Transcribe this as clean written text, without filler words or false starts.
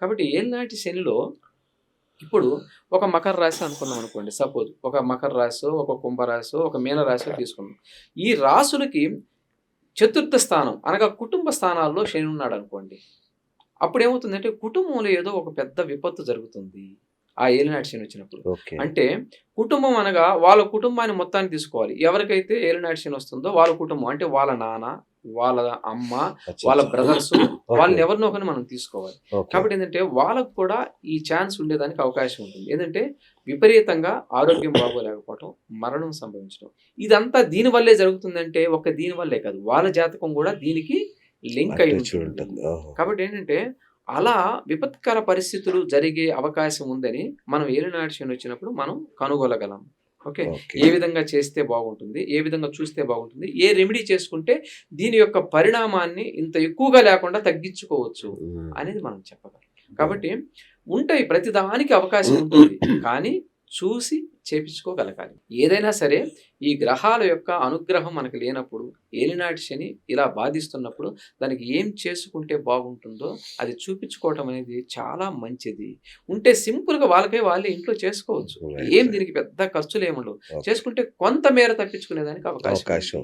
కాబట్టి ఏలినాటి శనిలో ఇప్పుడు ఒక మకర రాశి అనుకున్నాం అనుకోండి. సపోజ్ ఒక మకర రాశో, ఒక కుంభరాశో, ఒక మీన రాశో తీసుకున్నాం. ఈ రాశులకి చతుర్థ స్థానం అనగా కుటుంబ స్థానాల్లో శని ఉన్నాడనుకోండి. అప్పుడేమవుతుందంటే కుటుంబంలో ఏదో ఒక పెద్ద విపత్తు జరుగుతుంది. ఆ ఏలినాటి శని వచ్చినప్పుడు. ఓకే. అంటే కుటుంబం అనగా వాళ్ళ కుటుంబాన్ని మొత్తాన్ని తీసుకోవాలి. ఎవరికైతే ఏలినాటి శని వస్తుందో వాళ్ళ కుటుంబం అంటే వాళ్ళ నాన్న, వాళ్ళ అమ్మ, వాళ్ళ అచ్చచ్చ! Brothers okay. వాళ్ళని ఎవరినో ఒకరిని మనం తీసుకోవాలి. ఓకే. కాబట్టి ఏందంటే వాళ్ళకి కూడా ఈ ఛాన్స్ ఉండేదానికి అవకాశం ఉంటుంది. ఏందంటే విపరీతంగా ఆరోగ్యం బాగోలేకపోవటం, మరణం సంభవించడం. ఇదంతా దీని వల్లే జరుగుతుందంటే ఒక్క దీని వల్లే కాదు. వాళ్ళ జాతకం కూడా దీనికి లింక్ అయి అటాచ్ ఉంటుంది. ఉంటుంది. ఓహో! కాబట్టి ఏంటంటే అలా విపత్కర పరిస్థితులు జరిగే అవకాశం ఉందని మనం ఏలినాటి శని వచ్చినప్పుడు మనం కనుగొనగలం. ఓకే. ఓకే. ఏ విధంగా చేస్తే బాగుంటుంది? ఏ విధంగా చూస్తే బాగుంటుంది? ఏ రెమెడీ చేసుకుంటే దీని యొక్క పరిణామాన్ని ఇంత ఎక్కువగా లేకుండా తగ్గించుకోవచ్చు హ్మ్. అనేది మనం చెప్పగలం. కాబట్టి ఉంటాయి ప్రతిదానికి అవకాశం ఉంటుంది. కానీ చూసి చేపించుకోగలగాలి. ఏదైనా సరే ఈ గ్రహాల యొక్క అనుగ్రహం మనకు లేనప్పుడు ఏలినాటి శని ఇలా బాధిస్తున్నప్పుడు దానికి ఏం చేసుకుంటే బాగుంటుందో అది చూపించుకోవటం అనేది చాలా మంచిది. ఉంటే సింపుల్‌గా వాళ్ళకే వాళ్ళే ఇంట్లో చేసుకోవచ్చు. రైట్. ఏం రైట్. దీనికి పెద్ద ఖర్చులేముండవు. ఓకే. చేసుకుంటే కొంత మేర తప్పించుకునేదానికి అవకాశం ఉంది. అవకాశం ఉంది.